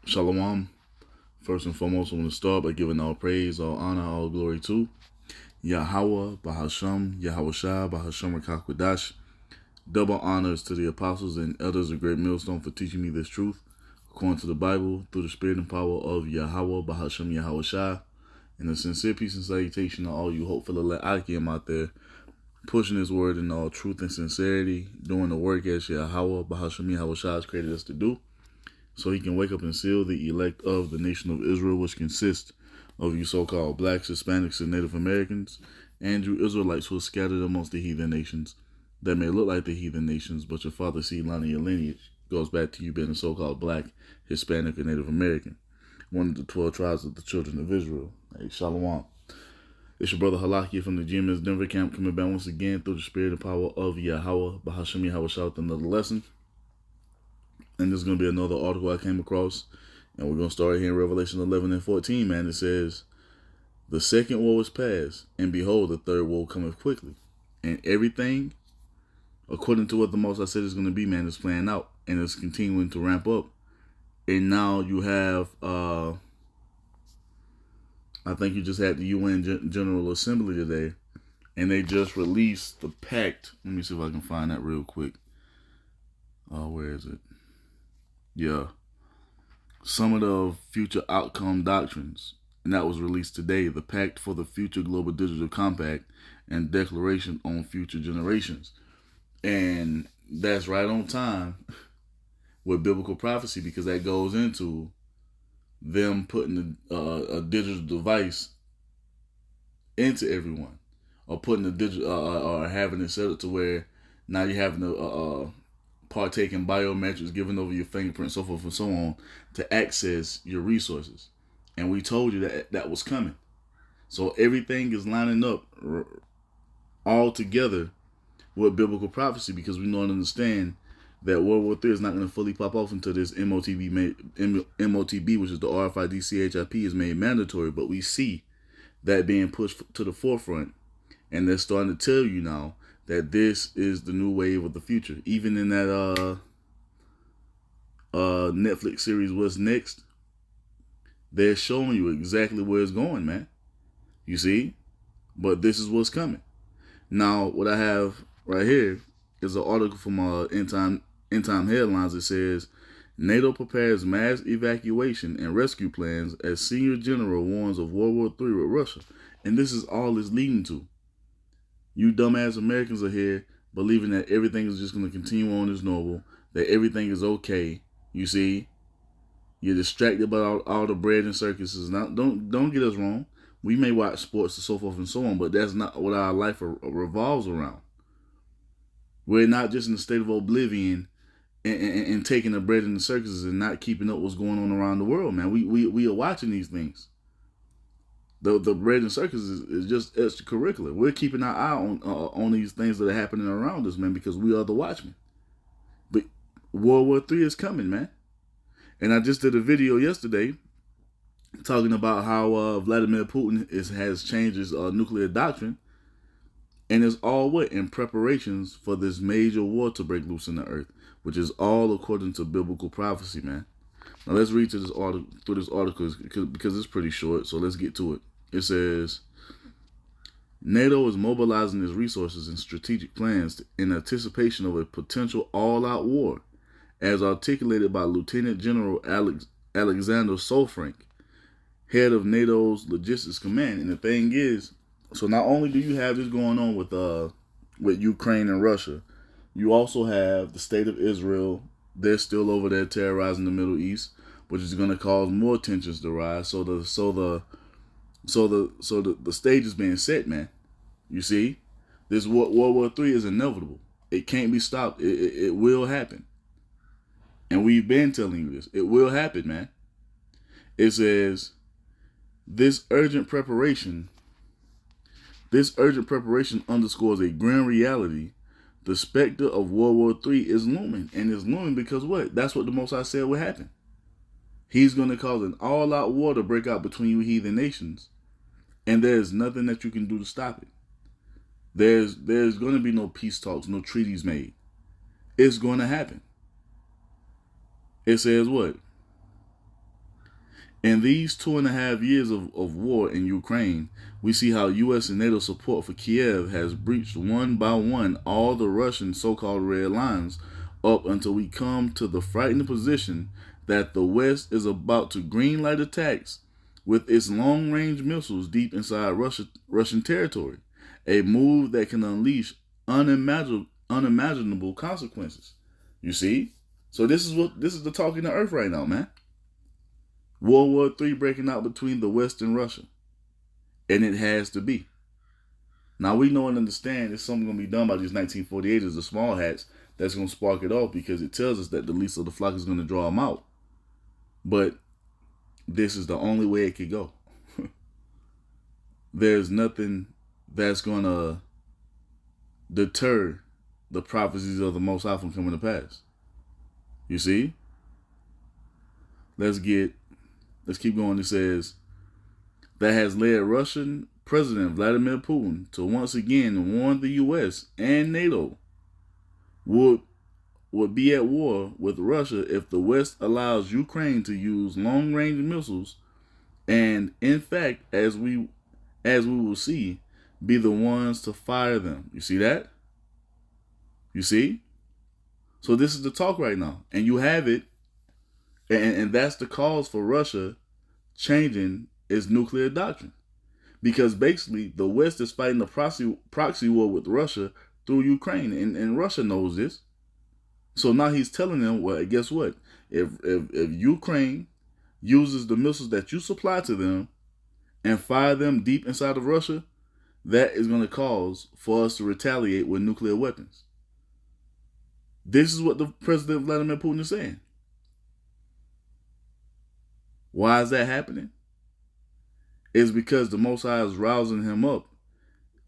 Shalom. First and foremost, I want to start by giving all praise, all honor, all glory to Yahweh, Bahasham, Yahweh Shah, Bahasham Rakakwadash. Double honors to the apostles and elders of Great Millstone for teaching me this truth, according to the Bible, through the spirit and power of Yahweh, Bahasham, Yahweh Shah. And a sincere peace and salutation to all you hopeful elect Akim out there, pushing His word in all truth and sincerity, doing the work as Yahweh, Bahasham, Yahweh Shah has created us to do, so He can wake up and seal the elect of the nation of Israel, which consists of you so-called blacks, Hispanics, and Native Americans, and you Israelites who are scattered amongst the heathen nations that may look like the heathen nations, but your father's seed line and your lineage goes back to you being a so-called black, Hispanic, and Native American, one of the 12 tribes of the children of Israel. Hey, Shalom. It's your brother Halaki from the GMS Denver camp, coming back once again through the spirit and power of Yahweh, Bahasham Yahweh Shah, with another lesson. And there's going to be another article I came across, and we're going to start here in Revelation 11 and 14, man. It says, the second woe is past, and behold, the third woe cometh quickly. And everything, according to what the Most I said is going to be, man, is playing out, and it's continuing to ramp up. And now you have, I think you just had the UN General Assembly today, and they just released the pact. Let me see if I can find that real quick. Where is it? Yeah. Some of the future outcome doctrines, and that was released today, the Pact for the Future Global Digital Compact and Declaration on Future Generations. And that's right on time with biblical prophecy, because that goes into them putting a digital device into everyone, or putting a digital, or having it set up to where now you're having a partake in biometrics, giving over your fingerprint, so forth and so on, to access your resources. And we told you that that was coming. So everything is lining up all together with biblical prophecy, because we know and understand that World War III is not going to fully pop off until this MOTB, which is the RFID CHIP, is made mandatory. But we see that being pushed to the forefront, and they're starting to tell you now that this is the new wave of the future. Even in that Netflix series, What's Next, they're showing you exactly where it's going, man. You see? But this is what's coming. Now, what I have right here is an article from End Time Headlines. It says, NATO prepares mass evacuation and rescue plans as senior general warns of World War III with Russia. And this is all it's leading to. You dumbass Americans are here believing that everything is just going to continue on as normal, that everything is okay. You see, you're distracted by all the bread and circuses. Now, don't get us wrong. We may watch sports and so forth and so on, but that's not what our life revolves around. We're not just in a state of oblivion and taking the bread and the circuses and not keeping up what's going on around the world, man. We are watching these things. The bread and circus is just extracurricular. We're keeping our eye on these things that are happening around us, man, because we are the watchmen. But World War III is coming, man. And I just did a video yesterday talking about how Vladimir Putin has changed his nuclear doctrine, and it's all what in preparations for this major war to break loose in the earth, which is all according to biblical prophecy, man. Now let's read through this article because it's pretty short. So let's get to it. It says, NATO is mobilizing its resources and strategic plans in anticipation of a potential all-out war, as articulated by Lieutenant General Alexander Solfrank, head of NATO's Logistics Command. And the thing is, so not only do you have this going on with Ukraine and Russia, you also have the state of Israel. They're still over there terrorizing the Middle East, which is going to cause more tensions to rise. So the stage is being set, man. You see, this World War III is inevitable. It can't be stopped. It will happen, and we've been telling you this. It will happen, man. It says this urgent preparation underscores a grim reality. The specter of World War III is looming, and it's looming because what? That's what the Most High said would happen. He's going to cause an all-out war to break out between you heathen nations, and there's nothing that you can do to stop it. There's going to be no peace talks, no treaties made. It's going to happen. It says what? In these 2.5 years of war in Ukraine, we see how U.S. and NATO support for Kiev has breached one by one all the Russian so-called red lines up until we come to the frightening position that the West is about to greenlight attacks with its long-range missiles deep inside Russian territory, a move that can unleash unimaginable consequences. You see? So this is the talk in the earth right now, man. World War III breaking out between the West and Russia. And it has to be. Now we know and understand there's something going to be done by these 1948ers, the small hats, that's going to spark it off because it tells us that the least of the flock is going to draw them out. But this is the only way it could go. There's nothing that's going to deter the prophecies of the Most High from coming to pass. You see? Let's keep going. It says, that has led Russian President Vladimir Putin to once again warn the U.S. and NATO would be at war with Russia if the West allows Ukraine to use long-range missiles, and in fact, as we will see, be the ones to fire them. You see that? You see? So this is the talk right now, and you have it, and that's the cause for Russia changing its nuclear doctrine, because basically the West is fighting a proxy war with Russia through Ukraine, and Russia knows this. So now he's telling them, well, guess what? If Ukraine uses the missiles that you supply to them and fire them deep inside of Russia, that is going to cause for us to retaliate with nuclear weapons. This is what the President Vladimir Putin is saying. Why is that happening? It's because the Most High is rousing him up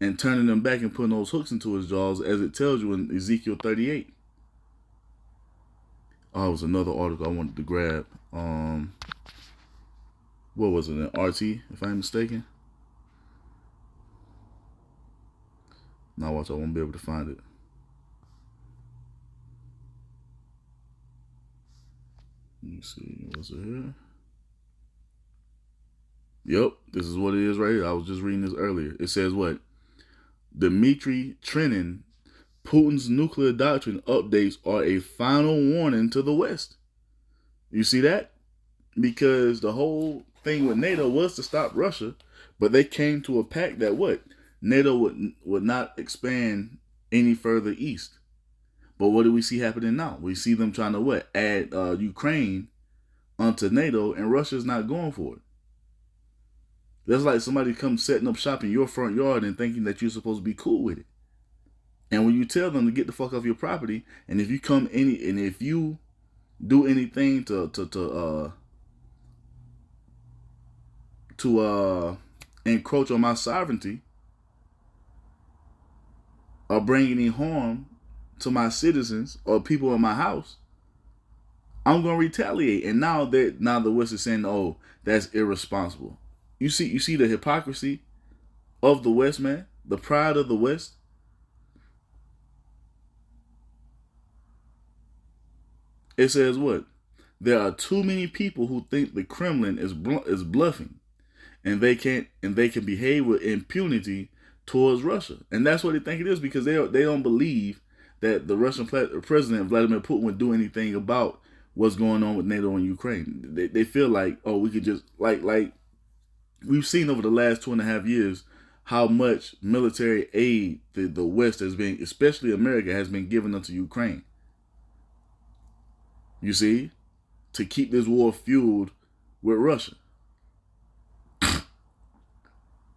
and turning him back and putting those hooks into his jaws, as it tells you in Ezekiel 38. Oh, it was another article I wanted to grab. What was it? An RT, if I'm mistaken. Now watch, I won't be able to find it. Let me see. Was it here? Yep, this is what it is right here. I was just reading this earlier. It says what? Dmitry Trenin, Putin's nuclear doctrine updates are a final warning to the West. You see that? Because the whole thing with NATO was to stop Russia, but they came to a pact that what? NATO would not expand any further east. But what do we see happening now? We see them trying to what? Add Ukraine onto NATO, and Russia's not going for it. That's like somebody comes setting up shop in your front yard and thinking that you're supposed to be cool with it. And when you tell them to get the fuck off your property, and if you do anything to encroach on my sovereignty or bring any harm to my citizens or people in my house, I'm gonna retaliate. And now the West is saying, oh, that's irresponsible. You see the hypocrisy of the West, man. The pride of the West. It says what? There are too many people who think the Kremlin is bluffing, and they can behave with impunity towards Russia, and that's what they think it is, because they don't believe that the Russian President Vladimir Putin would do anything about what's going on with NATO and Ukraine. They feel like, oh, we could just like we've seen over the last 2.5 years how much military aid the West has been, especially America, has been given unto Ukraine. You see, to keep this war fueled with Russia.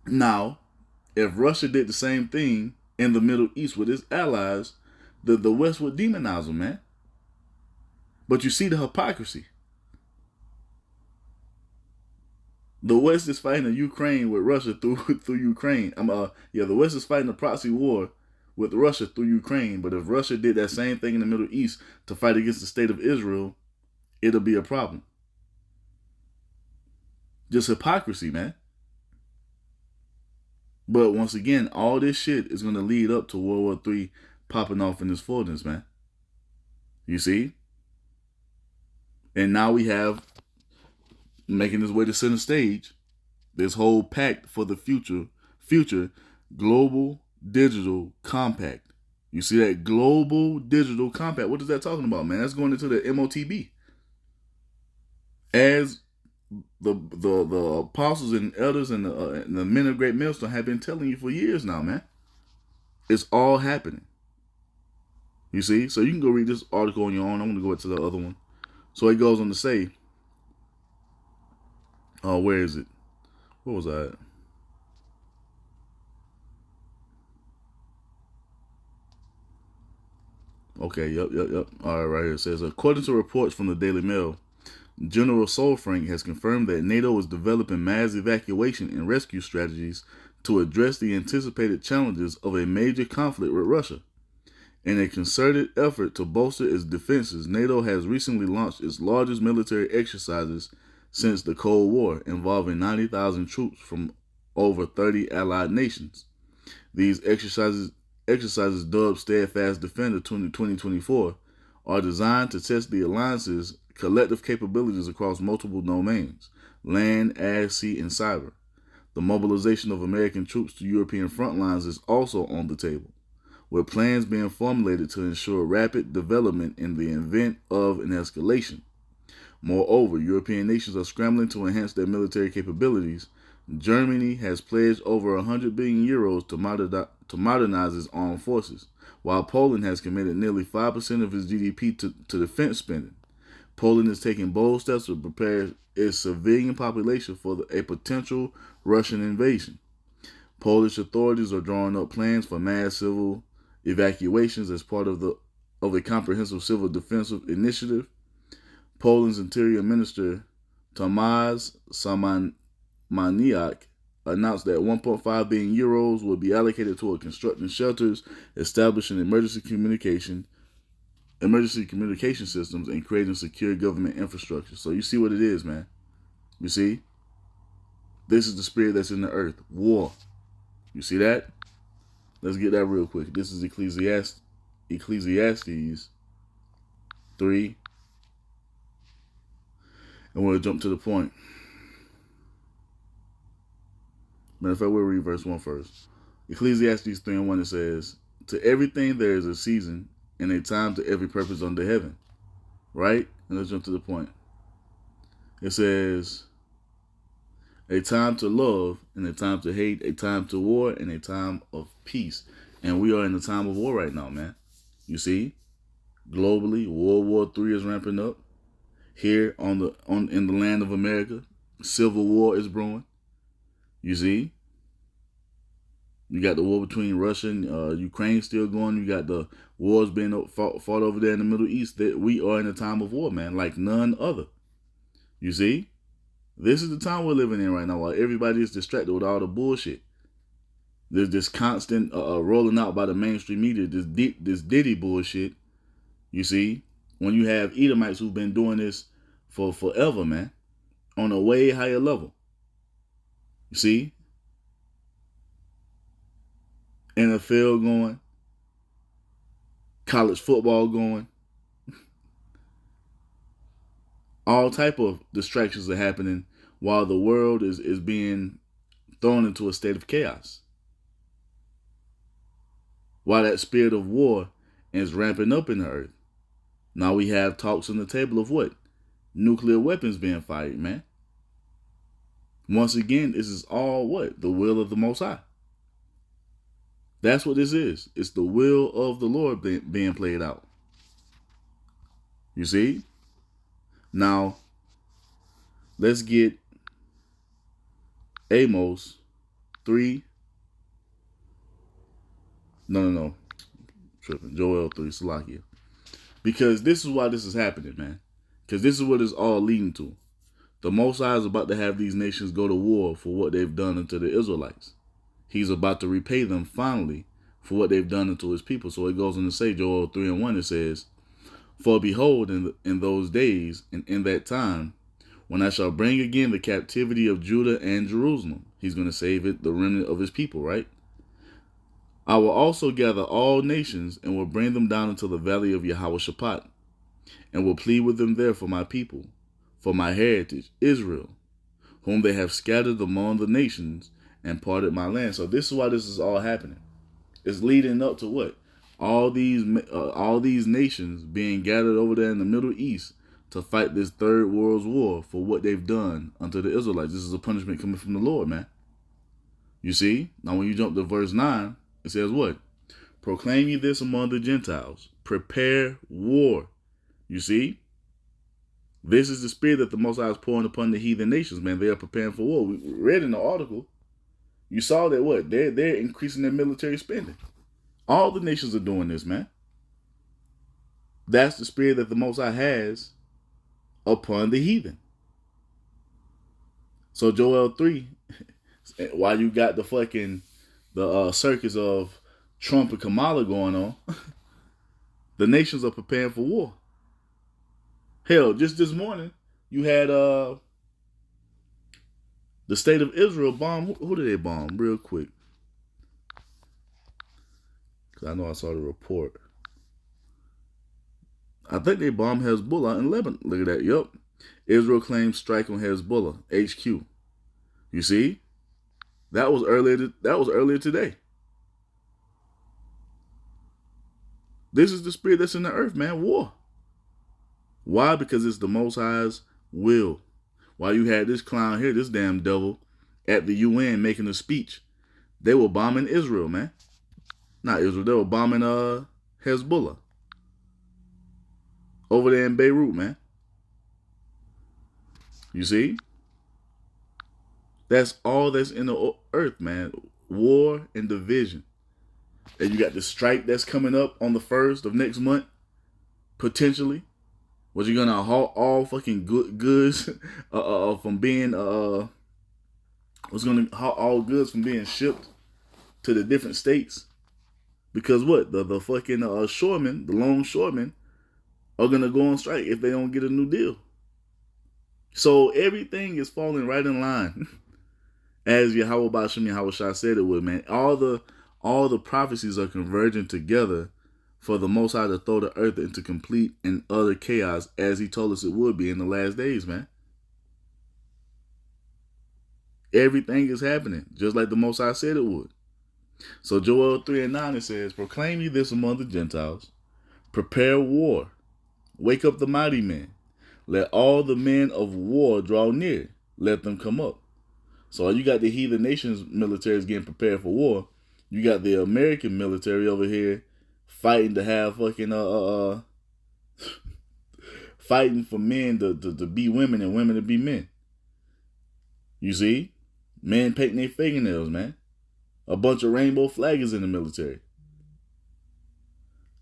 Now, if Russia did the same thing in the Middle East with its allies, the West would demonize them, man. But you see the hypocrisy. The West is fighting Ukraine with Russia through Ukraine. The West is fighting a proxy war with Russia through Ukraine. But if Russia did that same thing in the Middle East to fight against the state of Israel, it'll be a problem. Just hypocrisy, man. But once again, all this shit is going to lead up to World War III popping off in its fullness, man. You see? And now we have making his way to center stage, this whole pact for the future global digital compact. You see that global digital compact? What is that talking about, man? That's going into the MOTB. As the apostles and elders and the men of great millstone have been telling you for years now, man. It's all happening. You see? So you can go read this article on your own. I'm going to go into the other one. So it goes on to say, where is it? What was I at? Okay, yep. All right, right here. It says, according to reports from the Daily Mail, General Solfrank has confirmed that NATO is developing mass evacuation and rescue strategies to address the anticipated challenges of a major conflict with Russia. In a concerted effort to bolster its defenses, NATO has recently launched its largest military exercises since the Cold War, involving 90,000 troops from over 30 allied nations. These exercises dubbed Steadfast Defender 2024, are designed to test the alliance's collective capabilities across multiple domains: land, air, sea, and cyber. The mobilization of American troops to European front lines is also on the table, with plans being formulated to ensure rapid development in the event of an escalation. Moreover, European nations are scrambling to enhance their military capabilities. Germany has pledged over 100 billion euros to modernize its armed forces, while Poland has committed nearly 5% of its GDP to defense spending. Poland is taking bold steps to prepare its civilian population for a potential Russian invasion. Polish authorities are drawing up plans for mass civil evacuations as part of a comprehensive civil defense initiative. Poland's Interior Minister Tomasz Siemoniak announced that 1.5 billion euros will be allocated toward constructing shelters, establishing emergency communication systems, and creating secure government infrastructure. So you see what it is, man. You see? This is the spirit that's in the earth. War. You see that? Let's get that real quick. This is Ecclesiastes 3. And we'll jump to the point. Matter of fact, we'll read verse 1 first. Ecclesiastes 3:1, it says, to everything there is a season and a time to every purpose under heaven. Right? And let's jump to the point. It says, a time to love and a time to hate, a time to war and a time of peace. And we are in a time of war right now, man. You see? Globally, World War III is ramping up. Here in the land of America, civil war is brewing. You see? You got the war between Russia and Ukraine still going. You got the wars being fought over there in the Middle East. That we are in a time of war, man, like none other. You see? This is the time we're living in right now, while everybody is distracted with all the bullshit. There's this constant rolling out by the mainstream media, this Diddy bullshit. You see? When you have Edomites who've been doing this for forever, man, on a way higher level. You see? NFL going. College football going. All type of distractions are happening while the world is being thrown into a state of chaos. While that spirit of war is ramping up in the earth. Now we have talks on the table of what? Nuclear weapons being fired, man. Once again, this is all what? The will of the Most High. That's what this is. It's the will of the Lord being played out. You see? Now, let's get Amos 3. No. Tripping. Joel 3, Salakia. Because this is why this is happening, man. Because this is what it's all leading to. The Most High is about to have these nations go to war for what they've done unto the Israelites. He's about to repay them finally for what they've done unto his people. So it goes on to say, Joel 3:1, it says, for behold, in those days and in that time, when I shall bring again the captivity of Judah and Jerusalem. He's going to save it, the remnant of his people, right? I will also gather all nations and will bring them down into the valley of Jehoshaphat, and will plead with them there for my people, for my heritage, Israel, whom they have scattered among the nations and parted my land. So this is why this is all happening. It's leading up to what? All these nations being gathered over there in the Middle East to fight this third world war for what they've done unto the Israelites. This is a punishment coming from the Lord, man. You see? Now when you jump to verse 9, it says what? Proclaim ye this among the Gentiles. Prepare war. You see? This is the spirit that the Most High is pouring upon the heathen nations, man. They are preparing for war. We read in the article, you saw that what? They're increasing their military spending. All the nations are doing this, man. That's the spirit that the Most High has upon the heathen. So Joel 3, while you got the circus of Trump and Kamala going on, the nations are preparing for war. Hell, just this morning, you had the state of Israel bomb. Who did they bomb? Real quick. Because I know I saw the report. I think they bombed Hezbollah in Lebanon. Look at that. Yup. Israel claims strike on Hezbollah HQ. You see? That was earlier today. This is the spirit that's in the earth, man. War. Why? Because it's the Most High's will. While you had this clown here, this damn devil, at the UN making a speech, they were bombing Israel, man. Not Israel. They were bombing Hezbollah over there in Beirut, man. You see? That's all that's in the earth, man. War and division. And you got the strike that's coming up on the 1st of next month, potentially. Was you gonna halt all fucking goods from being was gonna halt all goods from being shipped to the different states? Because what? The fucking shoremen, the longshoremen, are gonna go on strike if they don't get a new deal. So everything is falling right in line. As Yahweh Bashim Yahweh Shah said it would, man. All the prophecies are converging together for the Most High to throw the earth into complete and utter chaos, as he told us it would be in the last days, man. Everything is happening, just like the Most High said it would. So Joel 3:9, it says, proclaim ye this among the Gentiles, prepare war, wake up the mighty men, let all the men of war draw near, let them come up. So you got the heathen nations militaries getting prepared for war. You got the American military over here fighting to have fucking fighting for men to be women and women to be men. You see? Men painting their fingernails, man. A bunch of rainbow flaggers in the military.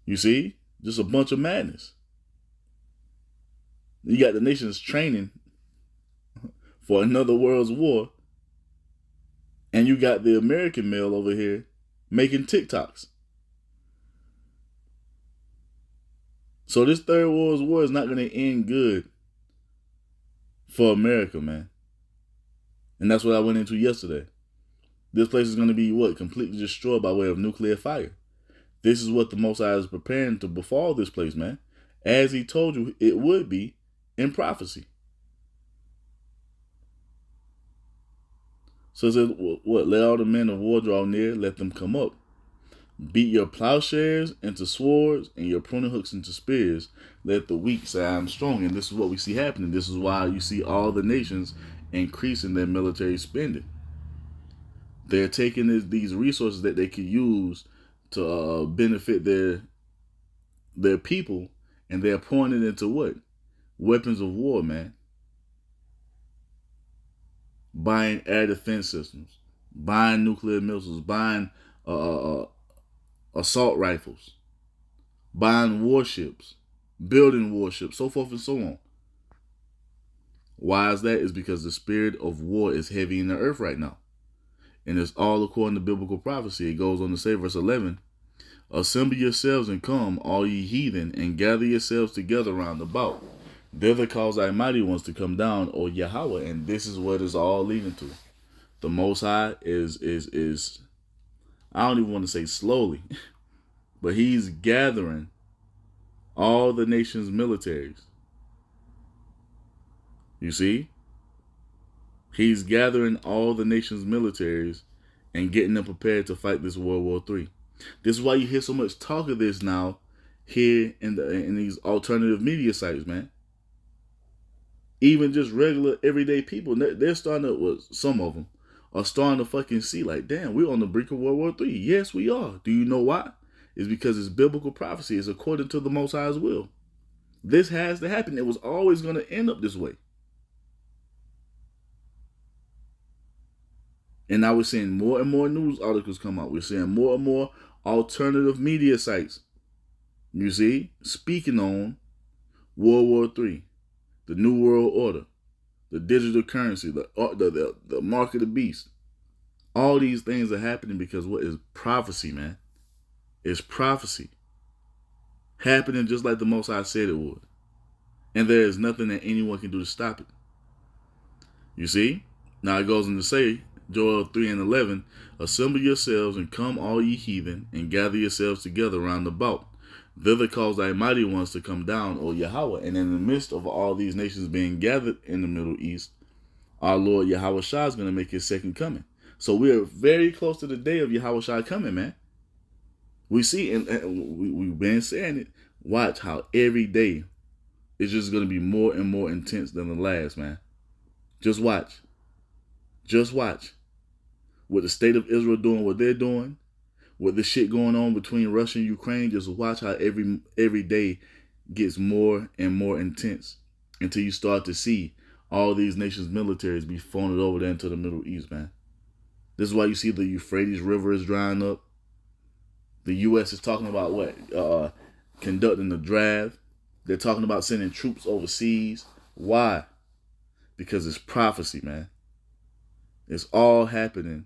You see? Just a bunch of madness. You got the nations training for another world's war. And you got the American male over here making TikToks. So this third world's war is not going to end good for America, man. And that's what I went into yesterday. This place is going to be what? Completely destroyed by way of nuclear fire. This is what the Most High is preparing to befall this place, man. As he told you it would be in prophecy. So it says, what? Let all the men of war draw near, let them come up. Beat your plowshares into swords and your pruning hooks into spears. Let the weak say, I am strong. And this is what we see happening. This is why you see all the nations increasing their military spending. They're taking these resources that they could use to benefit their people, and they're pouring it into what? Weapons of war, man. Buying air defense systems, buying nuclear missiles, buying assault rifles, buying warships, building warships, so forth and so on. Why is that? Is because the spirit of war is heavy in the earth right now. And it's all according to biblical prophecy. It goes on to say, verse 11, assemble yourselves and come, all ye heathen, and gather yourselves together round about. Thither cause thy mighty ones to come down, O Yahweh. And this is what it's all leading to. The Most High is I don't even want to say slowly, but he's gathering all the nation's militaries. You see? He's gathering all the nation's militaries and getting them prepared to fight this World War III. This is why you hear so much talk of this now here in these alternative media sites, man. Even just regular everyday people, they're starting to, well, some of them are starting to fucking see like, damn, we're on the brink of World War III. Yes, we are. Do you know why? It's because it's biblical prophecy. It's according to the Most High's will. This has to happen. It was always going to end up this way. And now we're seeing more and more news articles come out. We're seeing more and more alternative media sites, you see, speaking on World War III, the New World Order, the digital currency, the mark of the beast. All these things are happening because what is prophecy, man? It's prophecy. Happening just like the Most High said it would. And there is nothing that anyone can do to stop it. You see? Now it goes on to say, Joel 3:11, assemble yourselves and come all ye heathen, and gather yourselves together round about. Thither cause thy mighty ones to come down, O Yahweh. And in the midst of all these nations being gathered in the Middle East, our Lord Yahweh Shah is going to make his second coming. So we are very close to the day of Yahweh Shah coming, man. We see, and we've been saying it, watch how every day it's just going to be more and more intense than the last, man. Just watch. Just watch. With the state of Israel doing what they're doing, with this shit going on between Russia and Ukraine, just watch how every day gets more and more intense until you start to see all these nations' militaries be phoned over there into the Middle East, man. This is why you see the Euphrates River is drying up. The U.S. is talking about what? Conducting the draft. They're talking about sending troops overseas. Why? Because it's prophecy, man. It's all happening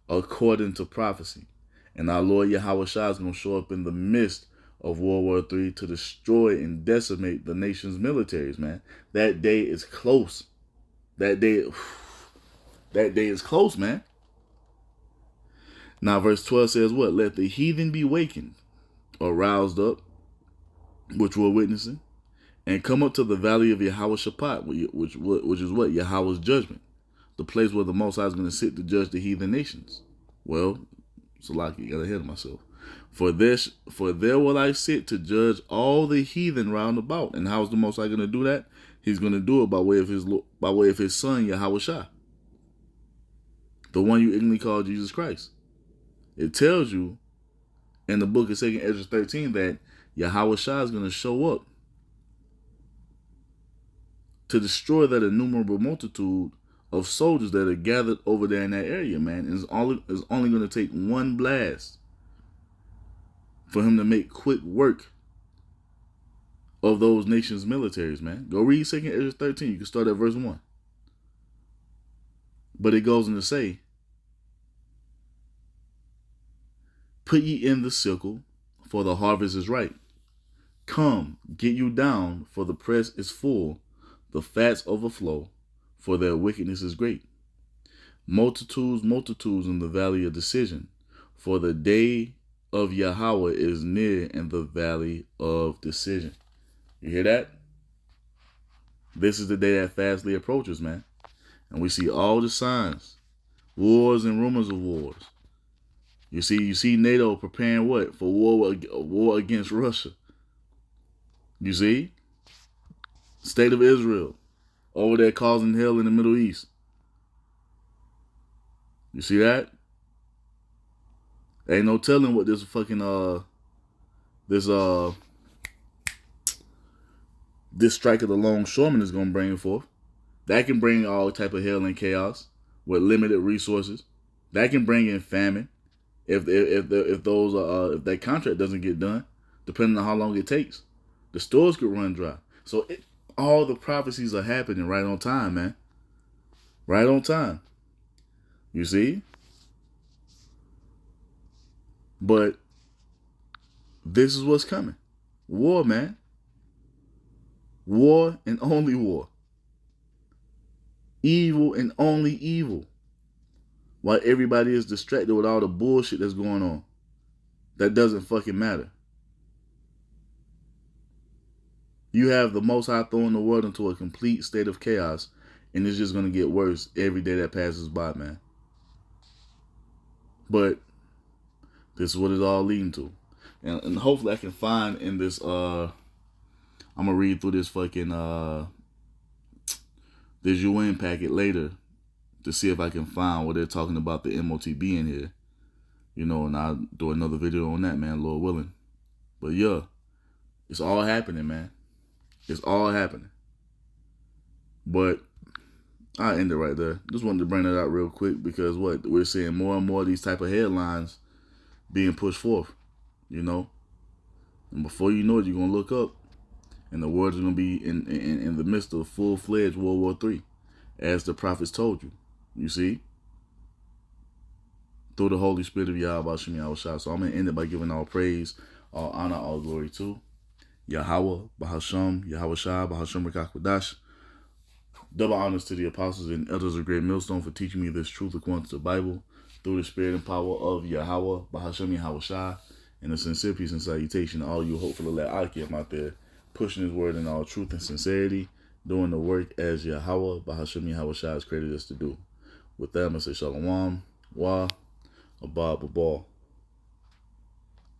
according to prophecy. And our Lord Yahweh Shah is going to show up in the midst of World War III to destroy and decimate the nation's militaries, man. That day is close. That day is close, man. Now, verse 12 says what? Let the heathen be wakened or roused up, which we're witnessing, and come up to the valley of Yahweh Shaphat, which is what? Yahweh's judgment. The place where the Most High is going to sit to judge the heathen nations. Well, Salaki, got ahead of myself. For there will I sit to judge all the heathen round about. And how is the Most High going to do that? He's going to do it by way of his son Yahweh Shah, the one you ignorantly call Jesus Christ. It tells you in the book of 2 Ezra 13 that Yahweh Shah is going to show up to destroy that innumerable multitude of soldiers that are gathered over there in that area, man. And it's only going to take one blast for him to make quick work of those nations' militaries, man. Go read 2 Ezra 13. You can start at verse 1. But it goes on to say, put ye in the sickle, for the harvest is ripe. Come, get you down, for the press is full, the fats overflow, for their wickedness is great. Multitudes, multitudes in the valley of decision, for the day of Yahweh is near in the valley of decision. You hear that? This is the day that fastly approaches, man. And we see all the signs, wars and rumors of wars. You see NATO preparing what? For war against Russia. You see? State of Israel over there causing hell in the Middle East. You see that? Ain't no telling what this fucking this strike of the longshoremen is gonna bring forth. That can bring all type of hell and chaos with limited resources. That can bring in famine if that contract doesn't get done, depending on how long it takes. The stores could run dry. So all the prophecies are happening right on time, man. Right on time. You see? But this is what's coming. War, man. War and only war. Evil and only evil. While everybody is distracted with all the bullshit that's going on. That doesn't fucking matter. You have the Most High throwing the world into a complete state of chaos. And it's just going to get worse every day that passes by, man. But this is what it's all leading to. And hopefully I can find in this, I'm going to read through this fucking, this UN packet later to see if I can find where they're talking about the MOTB in here. You know, and I'll do another video on that, man, Lord willing. But yeah, it's all happening, man. It's all happening. But I'll end it right there. Just wanted to bring that out real quick because what? We're seeing more and more of these type of headlines being pushed forth, you know? And before you know it, you're going to look up and the world is going to be in the midst of full-fledged World War III, as the prophets told you. You see? Through the Holy Spirit of Yahweh Shem Yahushua. So I'm going to end it by giving all praise, all honor, all glory to Yahweh, Bahasham, Yahushua, Bahasham Rakakwadash. Double honors to the apostles and elders of Great Millstone for teaching me this truth according to the Bible, through the spirit and power of Yahweh, Bahasham Yahushua, and a sincere peace and salutation to all you hopefully let Akim out there, pushing his word in all truth and sincerity, doing the work as Yahweh, Bahasham Yahushua has created us to do. With that, I'm going to say Shalom, Wa, Abba, Babal.